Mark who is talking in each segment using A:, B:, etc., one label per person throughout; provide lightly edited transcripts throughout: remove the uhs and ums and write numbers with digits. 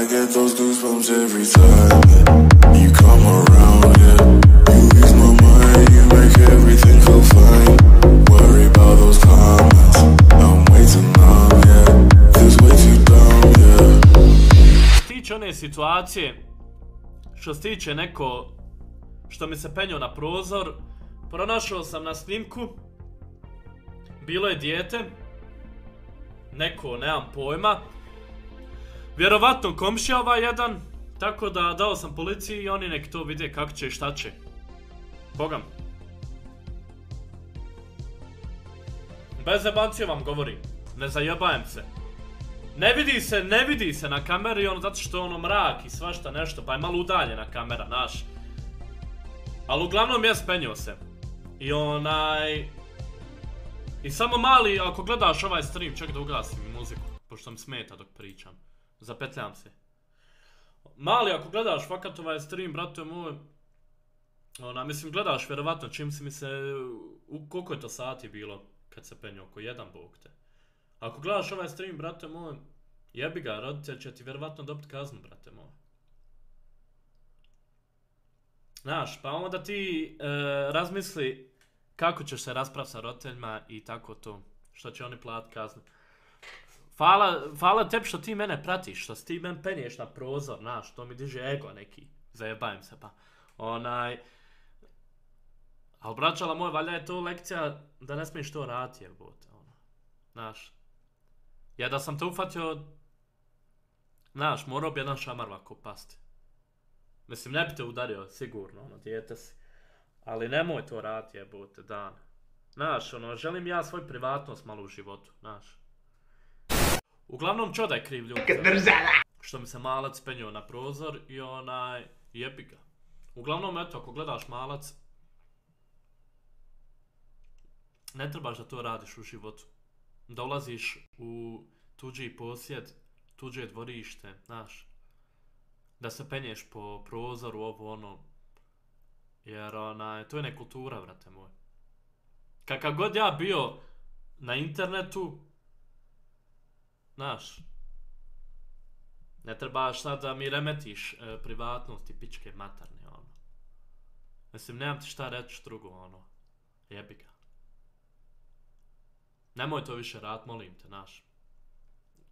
A: get those goosebumps every time you come around, yeah. You ease my mind, you make everything feel fine. Worry about those comments, I'm way too numb, yeah. Cause way too dumb, yeah.
B: Tiče one situacije, što se tiče neko što mi se penio na prozor, pronašao sam na snimku, bilo je dijete, neko, nemam pojma, vjerovatno komšija ovaj jedan, tako da dao sam policiji i oni nek to vide kako će i šta će. Bogam. Bez zebancije vam govorim, ne zajebajem se. Ne vidi se na kameri, ono, zato što je ono mrak i svašta nešto, pa je malo udaljena kamera, naš. Ali uglavnom je spenio se. I I samo mali, ako gledaš ovaj stream, ček da ugasim muziku, pošto mi smeta dok pričam. Zapetljam se. Mali, ako gledaš fakat ovaj stream, brate moj, mislim, gledaš vjerovatno, čim si mi se, koliko je to sati bilo kad se penio, oko 1 bog te. Ako gledaš ovaj stream, brate moj, jebi ga, roditelj će ti vjerovatno dobiti kaznu, brate moj. Znaš, pa onda ti razmisli kako ćeš se raspraviti sa roditeljima i tako to, što će oni platiti kaznu. Hvala tebi što ti mene pratiš, što ti mene penješ na prozor, znaš, to mi diže ego neki, zajebajem se pa. Ali braćala moj, valjda je to lekcija da ne smiješ to raditi, jebote, znaš. Ja da sam te ufatio, znaš, morao bi jedan šamar ovako pasti. Mislim, ne bi te udario, sigurno, dijete si. Ali nemoj to raditi, jebote, dan. Znaš, želim ja svoj privatnost malo u životu, znaš. Uglavnom, čo da je kriv ljudi? Što mi se malac penio na prozor i jebi ga. Uglavnom, eto, ako gledaš malac, ne trebaš da to radiš u životu. Dolaziš u tuđi posjed, tuđe dvorište, znaš. Da se penješ po prozoru, ovo ono. Jer to je nekultura, brate moj. Kakav god ja bio na internetu, znaš, ne trebaš sad da mi remetiš privatnost i pičke matarne, ono. Mislim, nemam ti šta reći drugo, ono. Jebi ga. Nemoj to više rad, molim te, znaš.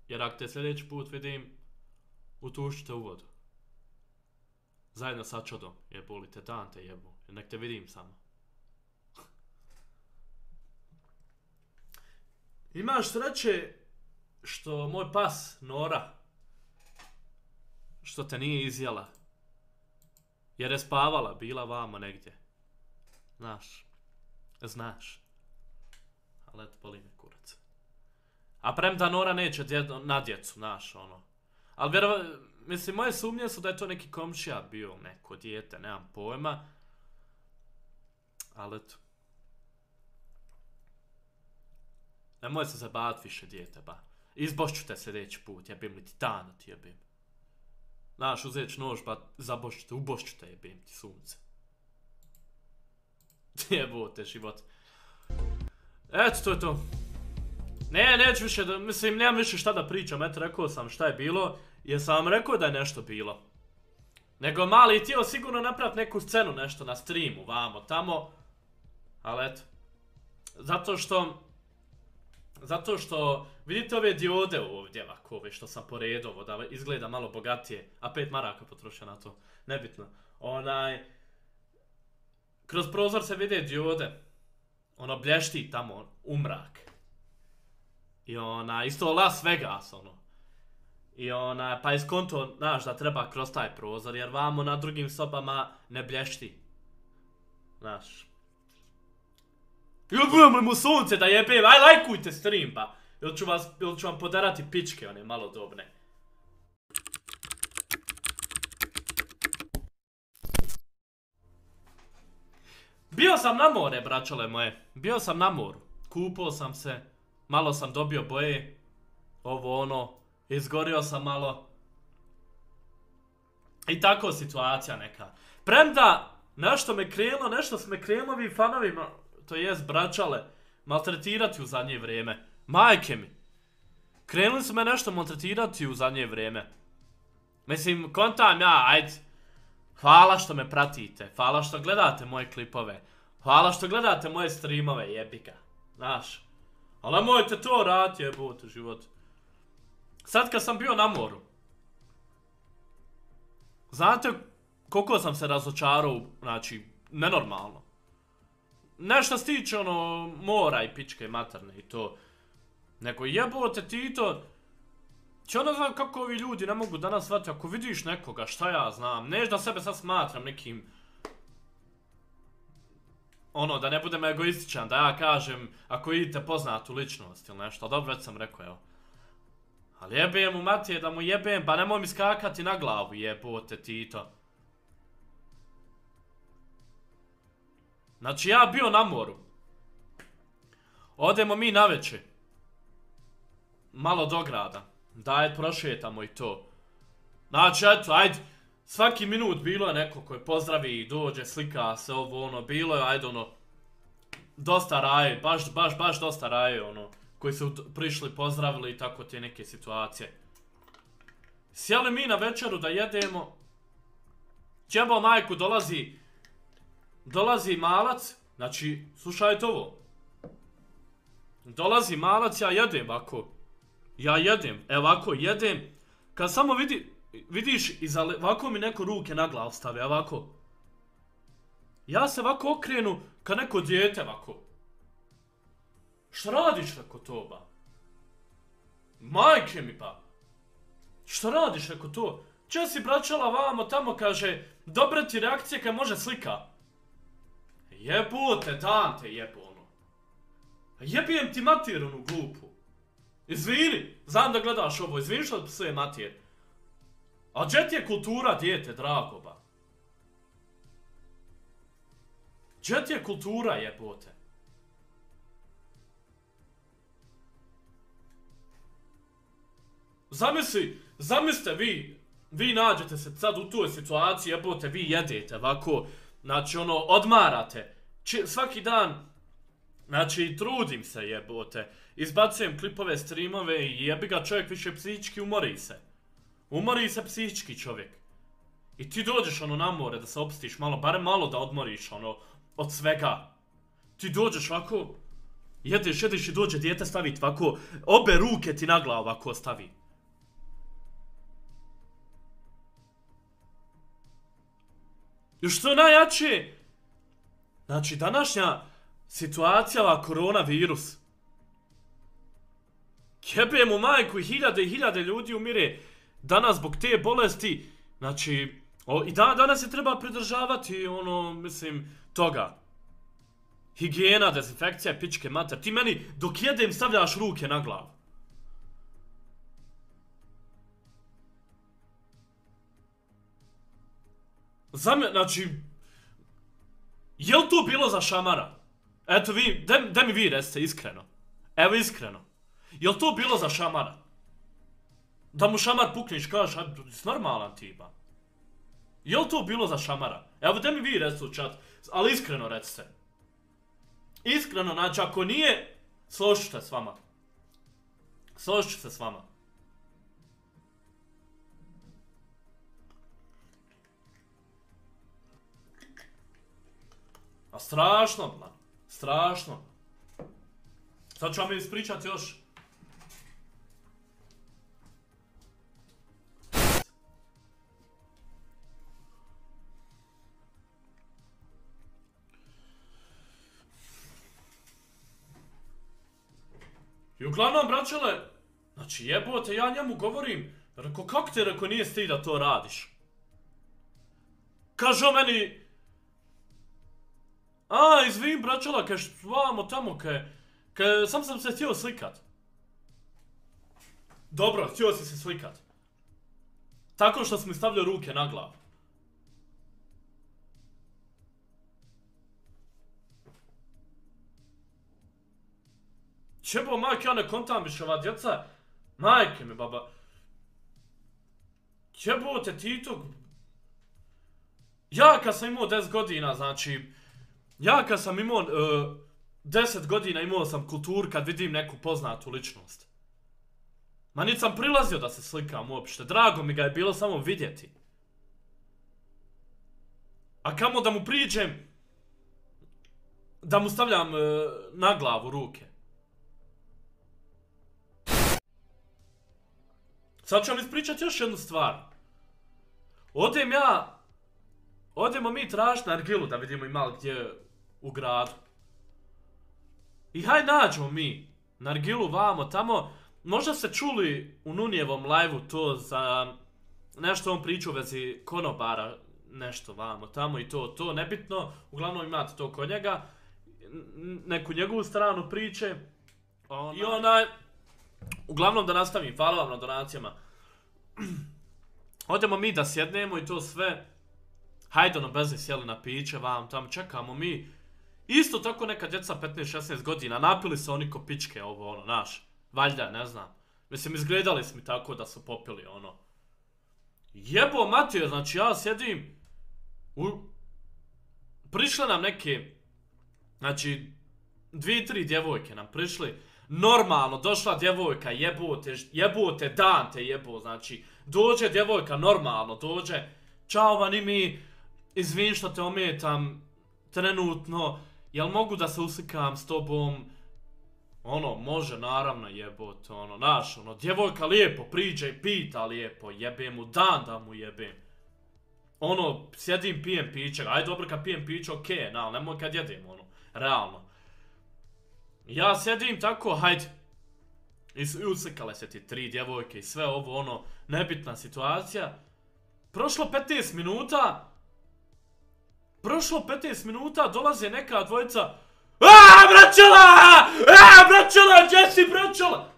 B: Jer ako te sljedeći put vidim, utušću te u vodu. Zajedno sa čodom, jebuli te, dan te jebu, nek te vidim samo. Imaš sreće što moj pas, Nora, što te nije izjela. Jer je spavala, bila vamo negdje. Znaš. Ali eto, boli me kurac. A premda Nora neće na djecu, znaš, ono. Ali mislim, moje sumnje su da je to neki komšija bio, neko dijete, nemam pojma. Ali eto. Nemoj se zabat više dijete, ba. Izbošću te sljedeći put, jebim li ti dana ti jebim. Znaš, uzet ću nož, ba, zabošću te, ubošću te jebim ti sunce. Jebote život. Eto, to je to. Neću više, mislim, nemam više šta da pričam, eto, rekao sam šta je bilo. Jer sam vam rekao da je nešto bilo. Nego mali htio sigurno napraviti neku scenu, nešto na streamu, vamo, tamo. Ali eto. Zato što, vidite ove diode ovdje, ovako, ove što sam poredao, da izgleda malo bogatije, a 5 maraka potrošio na to, nebitno. Kroz prozor se vide diode, ono blješti tamo, umrak. I isto Las Vegas, ono. I pa je skonto, znaš, da treba kroz taj prozor, jer vamo na drugim sobama ne blješti. Znaš. Jebujemo mu sunce da jebem, aj lajkujte stream, pa. Ili ću vam podarati pičke, one malodobne. Bio sam na more, braćole moje. Bio sam na moru. Kupao sam se. Malo sam dobio boje. Ovo ono. Izgorio sam malo. I tako situacija neka. Premda nešto su me krenulo vi fanovima, to jest braćale, maltretirati u zadnje vrijeme. Majke mi. Krenuli su me nešto maltretirati u zadnje vrijeme. Mislim, kontam ja, ajde. Hvala što me pratite, hvala što gledate moje klipove, hvala što gledate moje streamove, jebika. Znaš. Ali nemojte to raditi, jebote život. Sad kad sam bio na moru, znate koliko sam se razočarao, znači, nenormalno. Nešto se tiče ono mora i pičke materne i to. Nego jebote Tito, će ono znam kako ovi ljudi ne mogu danas shvatiti, ako vidiš nekoga, šta ja znam, neš da sebe sad smatram nekim, ono, da ne budem egoističan, da ja kažem, ako vidite poznatu ličnost ili nešto, dobro, već sam rekao, evo. Ali jebem mu Matije da mu jebem, pa nemoj mi skakati na glavu, jebote Tito. Znači ja bio na moru. Odemo mi navečer. Malo do grada. Daj, prošetamo i to. Znači, eto, ajde. Svaki minut bilo je neko koji pozdravi i dođe, slika se, ovo, ono. Bilo je, ajde, ono. Dosta raje, baš dosta raje, ono. Koji su prišli, pozdravili i tako te neke situacije. Sjeli mi na večeru da jedemo. Ćebo majku dolazi malac. Znači, slušajte ovo. Dolazi malac, ja jedem ovako. Ja jedem, ovako jedem. Kad samo vidiš, ovako mi neko ruke na glavu stave, ovako. Ja se ovako okrenu, kad neko dijete ovako. Šta radiš, reko to, ba? Majke mi, pa. Šta radiš, reko to? Če si braćala vamo tamo, kaže, dobra ti reakcija kad može slika. Jebote, dan te jebo, ono. Jebijem ti mater, onu glupu. Izvini, znam da gledaš ovo, izvini što psuje mater. A gdje ti je kultura, dijete, drago, ba? Gdje ti je kultura, jebote? Zamislite vi nađete se sad u toj situaciji, jebote, vi jedete ovako, znači ono, odmarate. Svaki dan, znači, trudim se, jebote. Izbacujem klipove, streamove i jebi ga čovjek više psihički umori se. Umori se psihički čovjek. I ti dođeš ono na more da se opstiš malo, barem malo da odmoriš ono od svega. Ti dođeš ovako, jedeš i dođe dijete staviti ovako, obe ruke ti na glavu ovako stavi. I što je najjače, znači današnja situacija, ova koronavirus. Jebe mu majku i hiljade ljudi umire danas zbog te bolesti. Znači, i danas se treba pridržavati, ono, mislim, toga. Higijena, dezinfekcija, pičke mater. Ti meni dok jedem stavljaš ruke na glavu. Znači, je li to bilo za šamara? Eto vi, da mi vi recite iskreno. Evo iskreno. Je li to bilo za šamara? Da mu šamar pukneš, kažeš, normalan ti ba. Je li to bilo za šamara? Evo da mi vi recite u chat, ali iskreno recite. Iskreno, znači ako nije, složit ću se s vama. Složit ću se s vama. A strašno, man. Strašno. Sad ću vam ispričati još. I uglavnom, braćele, znači jebote, ja njemu govorim, reko, kako te, reko, nije stid da to radiš? Kaže on meni, izvim, braćela, kaj vamo tamo, kaj sam se htio slikat. Dobro, htio si se slikat. Tako što sam mi stavljao ruke na glavu. Čebo, majke, ja ne kontam više ova djeca. Majke mi, baba. Jebote, Tito. Ja kad sam imao 10 godina, znači, ja kad sam imao 10 godina imao sam kulturu kad vidim neku poznatu ličnost. Ma niti sam prilazio da se slikam uopšte, drago mi ga je bilo samo vidjeti. A kamo da mu priđem, da mu stavljam na glavu ruke. Sad ću vam ispričati još jednu stvar. Odemo mi tražiti nargilu da vidimo ima li gdje u gradu. I haj nađemo mi nargilu vamo tamo. Možda ste čuli u Nunijevom live-u to za nešto on priča u vezi konobara, nešto vamo tamo i to nebitno. Uglavnom imate to kod njega, neku njegovu stranu priče. I uglavnom da nastavim, hvala vam na donacijama. Odemo mi da sjednemo i to sve. Hajde ono bez sjeli na piće vam tamo, čekamo mi. Isto tako neka djeca 15-16 godina, napili se oni ko pičke ovo ono, naš. Valjda, ne znam. Mislim, izgledali smo tako da su popili ono. Jebo Matija, znači ja sjedim. Prišle nam neke, znači 2-3 djevojke nam prišli. Normalno, došla djevojka, jebote, dan te jebo, znači. Dođe djevojka, normalno, dođe. Ćao vani mi, izvin što te ometam trenutno, jel mogu da se uslikam s tobom? Ono, može, naravno, jebote, ono, naš, ono, djevojka lijepo priđe i pita lijepo, jebem mu dan da mu jebem. Ono, sjedim, pijem piće, aj dobro kad pijem piće, okej, ali nemoj kad jedem, ono, realno. Ja sjedim tako, hajde, i uslikale se ti 3 djevojke i sve ovo, ono, nebitna situacija. Prošlo 15 minuta, dolaze neka dvojica. Braćala, gdje si braćala?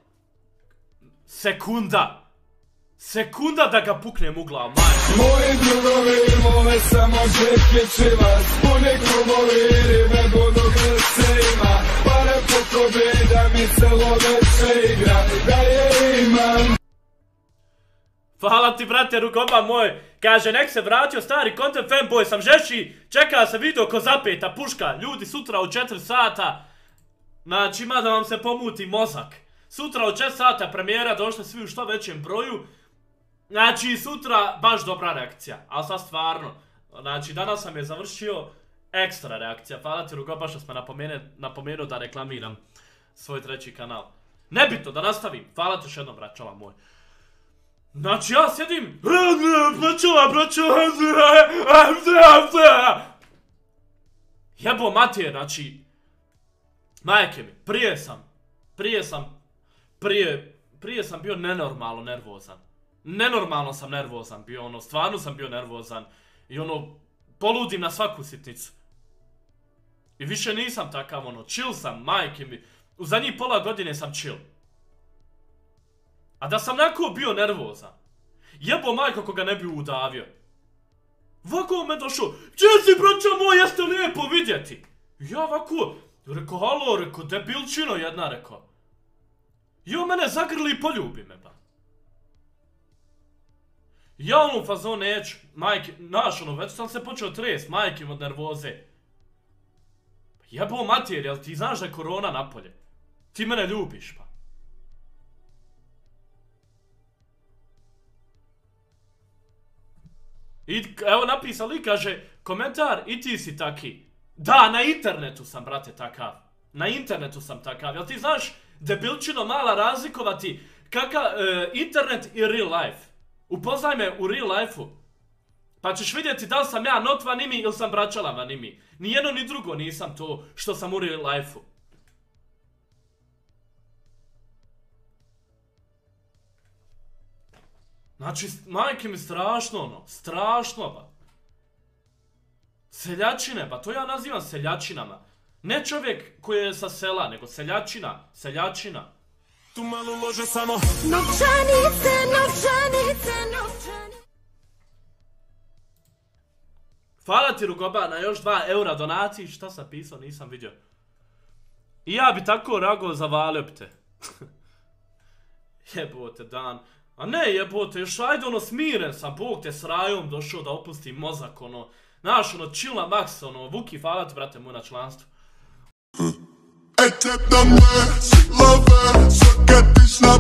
B: Sekunda da ga puknem u glavu, majke.
C: Moji drugovi mole samo žekljičiva, spuni klubovi ribe budu grsima, pare pokobe da mi celo veče igra, da je imam.
B: Hvala ti brate Rugoba moj, kaže nek se vratio stari content fanboy, sam žeši, čeka se video ko zapeta puška, ljudi sutra u 4 sata, znači ima da vam se pomuti mozak, sutra u 4 sata premijera, došli svi u što većem broju, znači sutra baš dobra reakcija, ali sad stvarno, znači danas sam je završio ekstra reakcija, hvala ti Rugoba što smo napomenuo da reklamiram svoj 3. kanal, nebitno da nastavim, hvala ti još jednom braćala moj. Znači ja sjedim, jebo Matije, znači, majke mi, prije sam bio nenormalno nervozan. Nenormalno sam nervozan bio, ono, stvarno sam bio nervozan. I ono, poludim na svaku sitnicu. I više nisam takav, ono, chill sam, majke mi. U zadnjih pola godine sam chill. A da sam neko bio nervozan, jebo majko koga ne bi udavio. Ovako me došao, gdje si braćo moj, jeste lijepo vidjeti? Ja ovako, rekao halo, rekao debilčino jedna, rekao. I on mene zagrli i poljubi me ba. Ja ono u fazon neću, majke, naš ono, već sam se počeo trest, majke od nervoze. Jebo Matjer, jel ti znaš da je korona napolje? Ti mene ljubiš pa. I evo napisali, kaže, komentar, i ti si taki. Da, na internetu sam, brate, takav. Na internetu sam takav. Jel ti znaš, debilčino mala razlikovati kakav internet i real life. Upoznaj me u real life-u. Pa ćeš vidjeti da li sam ja not vanimi ili sam braćala vanimi. Ni jedno ni drugo nisam to što sam u real life-u. Znači, majke mi strašno ono, strašno ba. Seljačine, ba to ja nazivam seljačinama. Ne čovjek koji je sa sela, nego seljačina.
C: Tu malo lože samo
D: novčanice.
B: Hvala ti Rugoba na još 2 eura donaciji, šta sam pisao, nisam vidio. I ja bi tako rago zavalio bi te. Jebote dan. A ne jebote, još ajde ono smiren sam, Bog te s rajom došao da opustim mozak ono. Znaš ono, chill na max ono, Vuki hvala ti brate moj na članstvu.
A: Ete da me, love, što kad tiš na